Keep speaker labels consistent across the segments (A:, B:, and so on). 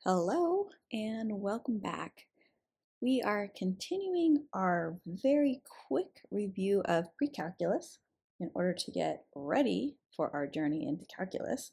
A: Hello and welcome back. We are continuing our very quick review of pre-calculus in order to get ready for our journey into calculus.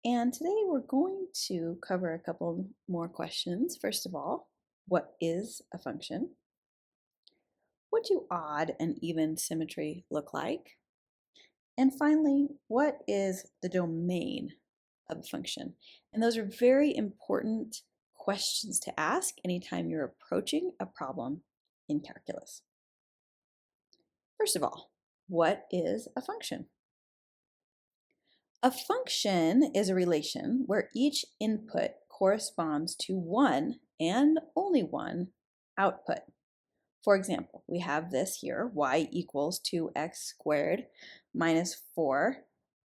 A: And today we're going to cover a couple more questions. First of all, what is a function? What do odd and even symmetry look like? And finally, what is the domain of a function? And those are very important questions to ask anytime you're approaching a problem in calculus. First of all, what is a function? A function is a relation where each input corresponds to one and only one output. For example, we have this here, y equals 2x squared minus 4.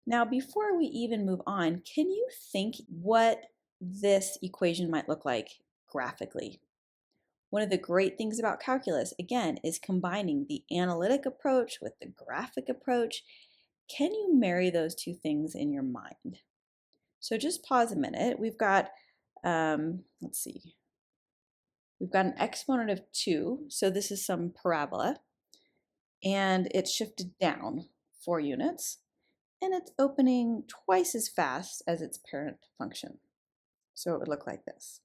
A: Now, before we even move on, can you think what this equation might look like graphically? One of the great things about calculus, again, is combining the analytic approach with the graphic approach. Can you marry those two things in your mind? So just pause a minute. We've got, let's see, we've got an exponent of 2, so this is some parabola, and it's shifted down 4 units, and it's opening twice as fast as its parent function. So it would look like this.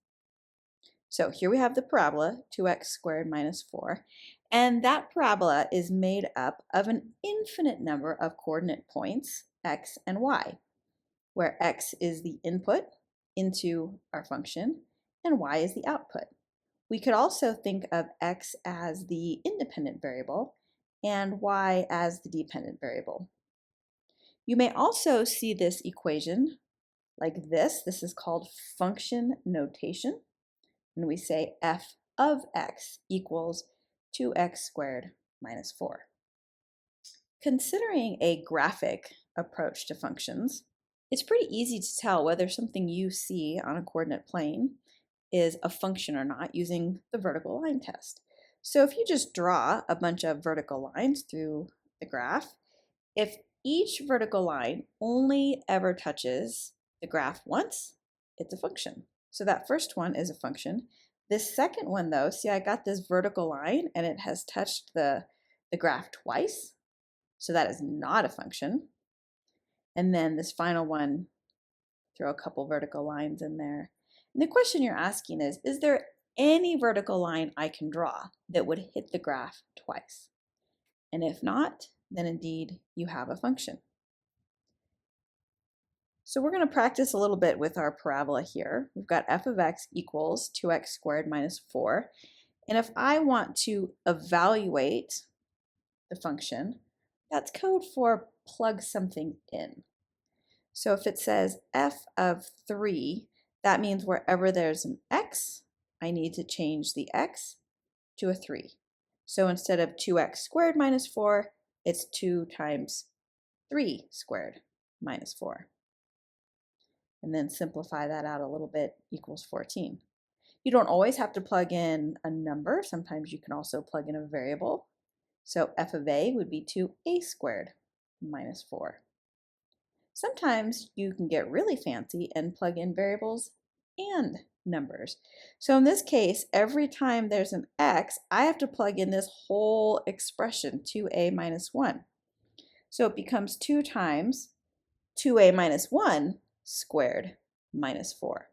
A: So here we have the parabola, 2x squared minus 4, and that parabola is made up of an infinite number of coordinate points, x and y, where x is the input into our function and y is the output. We could also think of x as the independent variable and y as the dependent variable. You may also see this equation like this. This is called function notation. And we say f of x equals 2x squared minus 4. Considering a graphic approach to functions, it's pretty easy to tell whether something you see on a coordinate plane is a function or not using the vertical line test. So if you just draw a bunch of vertical lines through the graph, if each vertical line only ever touches the graph once, it's a function. So that first one is a function. This second one though, see I got this vertical line and it has touched the graph twice, so that is not a function. And then this final one, throw a couple vertical lines in there. And the question you're asking is there any vertical line I can draw that would hit the graph twice? And if not, then indeed you have a function. So we're going to practice a little bit with our parabola here. We've got f of x equals 2x squared minus 4. And if I want to evaluate the function, that's code for plug something in. So if it says f of 3, that means wherever there's an x, I need to change the x to a 3. So instead of 2x squared minus 4, it's 2 times 3 squared minus 4. And then simplify that out a little bit, equals 14. You don't always have to plug in a number. Sometimes you can also plug in a variable. So f of a would be 2a squared minus 4. Sometimes you can get really fancy and plug in variables and numbers. So in this case, every time there's an x, I have to plug in this whole expression, 2a minus 1. So it becomes 2 times 2a minus 1 squared minus 4.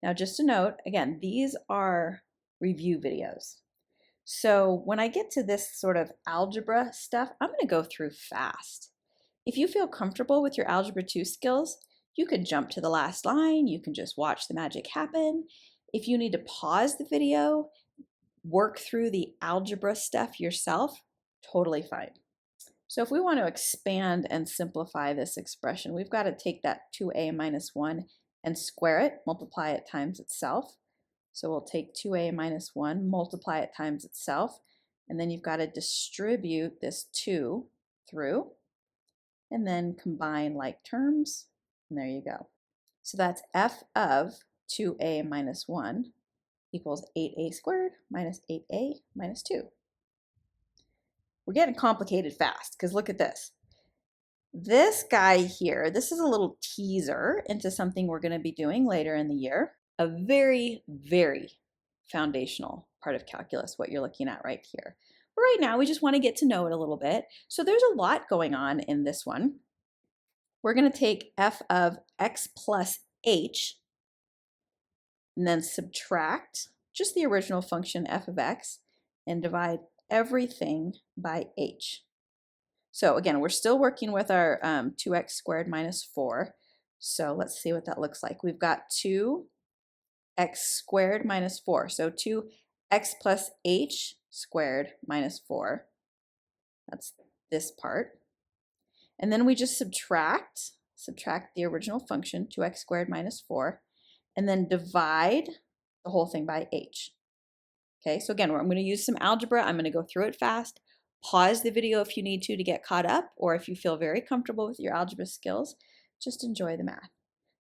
A: Now just a note, again, these are review videos. So when I get to this sort of algebra stuff, I'm going to go through fast. If you feel comfortable with your Algebra 2 skills, you could jump to the last line, you can just watch the magic happen. If you need to pause the video, work through the algebra stuff yourself, totally fine. So if we want to expand and simplify this expression, we've got to take that 2a minus 1 and square it, multiply it times itself. So we'll take 2a minus 1, multiply it times itself, and then you've got to distribute this 2 through, and then combine like terms, and there you go. So that's f of 2a minus 1 equals 8a squared minus 8a minus 2. We're getting complicated fast, because look at this. This guy here, this is a little teaser into something we're going to be doing later in the year. a very, very foundational part of calculus, what you're looking at right here. But right now, we just want to get to know it a little bit. So there's a lot going on in this one. We're going to take f of x plus h and then subtract just the original function f of x and divide everything by h. So again, we're still working with our 2x squared minus 4. So let's see what that looks like. We've got 2x squared minus 4. So 2x plus h squared minus 4. That's this part. And then we just subtract the original function, 2x squared minus 4, and then divide the whole thing by h. Okay, so again, I'm going to use some algebra. I'm going to go through it fast. Pause the video if you need to get caught up, or if you feel very comfortable with your algebra skills, just enjoy the math.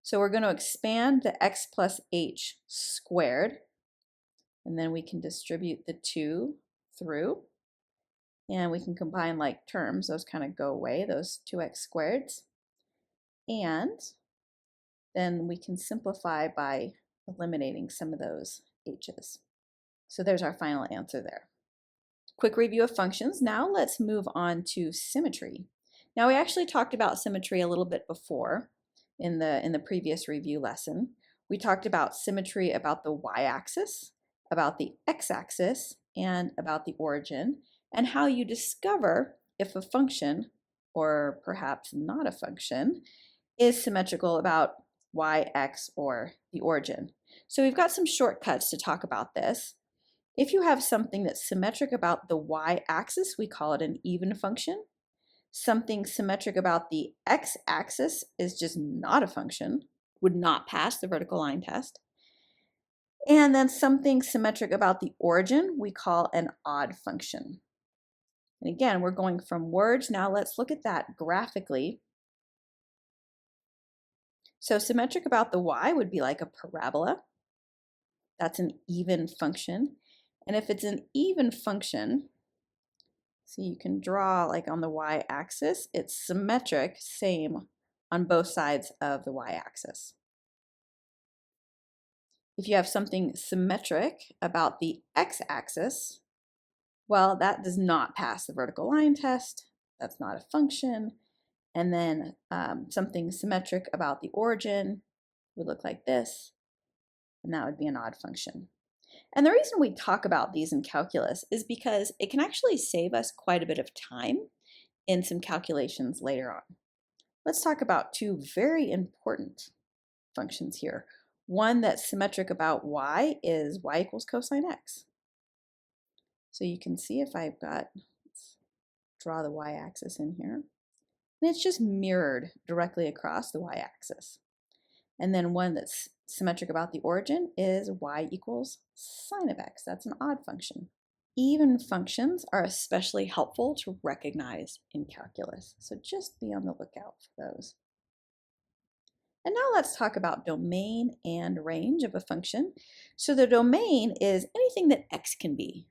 A: So we're going to expand the x plus h squared, and then we can distribute the 2 through, and we can combine like terms. Those kind of go away, those 2x squareds. And then we can simplify by eliminating some of those h's. So there's our final answer there. Quick review of functions. Now let's move on to symmetry. Now we actually talked about symmetry a little bit before in the previous review lesson. We talked about symmetry about the y-axis, about the x-axis, and about the origin, and how you discover if a function, or perhaps not a function, is symmetrical about y, x, or the origin. So we've got some shortcuts to talk about this. If you have something that's symmetric about the y-axis, we call it an even function. Something symmetric about the x-axis is just not a function, would not pass the vertical line test. And then something symmetric about the origin, we call an odd function. And again, we're going from words. Now let's look at that graphically. So symmetric about the y would be like a parabola. That's an even function. And if it's an even function, so you can draw like on the y-axis, it's symmetric, same on both sides of the y-axis. If you have something symmetric about the x-axis, well, that does not pass the vertical line test. That's not a function. And then something symmetric about the origin would look like this, and that would be an odd function. And the reason we talk about these in calculus is because it can actually save us quite a bit of time in some calculations later on. Let's talk about two very important functions here. One that's symmetric about y is y equals cosine x. So you can see if I've got, let's draw the y-axis in here, and it's just mirrored directly across the y-axis. And then one that's symmetric about the origin is y equals sine of x. That's an odd function. Even functions are especially helpful to recognize in calculus, so just be on the lookout for those. And now let's talk about domain and range of a function. So the domain is anything that x can be.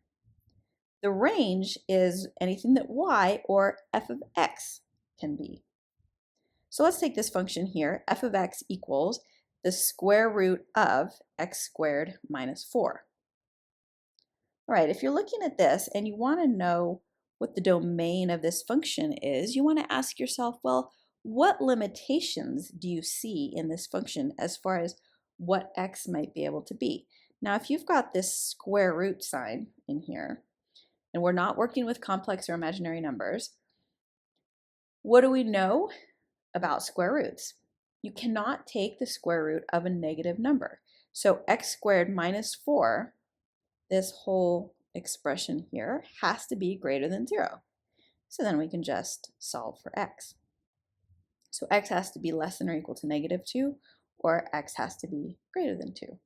A: The range is anything that y or f of x can be. So let's take this function here, f of x equals the square root of x squared minus 4. All right, if you're looking at this and you want to know what the domain of this function is, you want to ask yourself, well, what limitations do you see in this function as far as what x might be able to be? Now, if you've got this square root sign in here, and we're not working with complex or imaginary numbers, what do we know about square roots? You cannot take the square root of a negative number. So x squared minus 4, this whole expression here, has to be greater than 0. So then we can just solve for x. So x has to be less than or equal to negative 2, or x has to be greater than 2.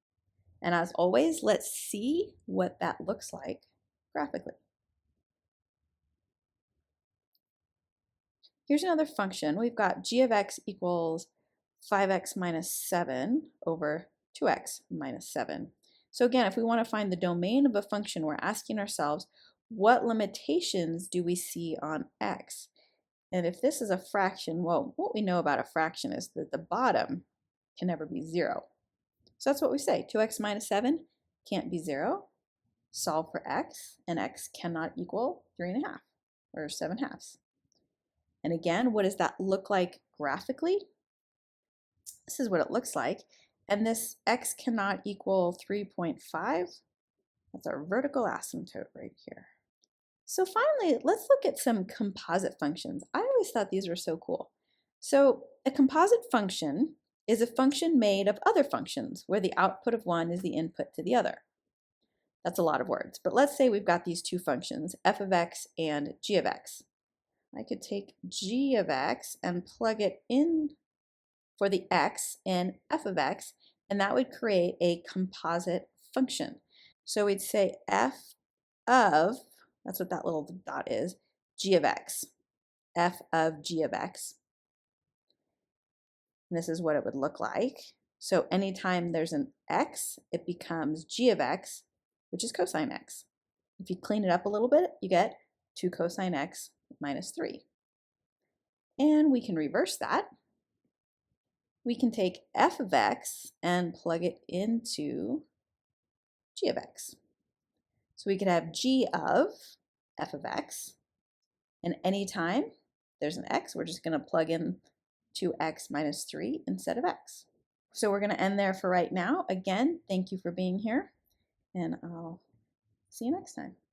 A: And as always, let's see what that looks like graphically. Here's another function. We've got g of x equals 5x minus 7 over 2x minus 7. So again, if we want to find the domain of a function, we're asking ourselves, what limitations do we see on x? And if this is a fraction, well, what we know about a fraction is that the bottom can never be 0. So that's what we say. 2x minus 7 can't be 0. Solve for x, and x cannot equal 3.5 or 7/2. And again, what does that look like graphically? This is what it looks like. And this x cannot equal 3.5. That's our vertical asymptote right here. So finally, let's look at some composite functions. I always thought these were so cool. So a composite function is a function made of other functions where the output of one is the input to the other. That's a lot of words, but let's say we've got these two functions, f of x and g of x. I could take g of x and plug it in for the x in f of x, and that would create a composite function. So we'd say f of, that's what that little dot is, g of x, f of g of x. And this is what it would look like. So anytime there's an x, it becomes g of x, which is cosine x. If you clean it up a little bit, you get 2 cosine x minus 3. And we can reverse that. We can take f of x and plug it into g of x. So we could have g of f of x, and anytime there's an x, we're just going to plug in 2x minus 3 instead of x. So we're going to end there for right now. Again, thank you for being here, and I'll see you next time.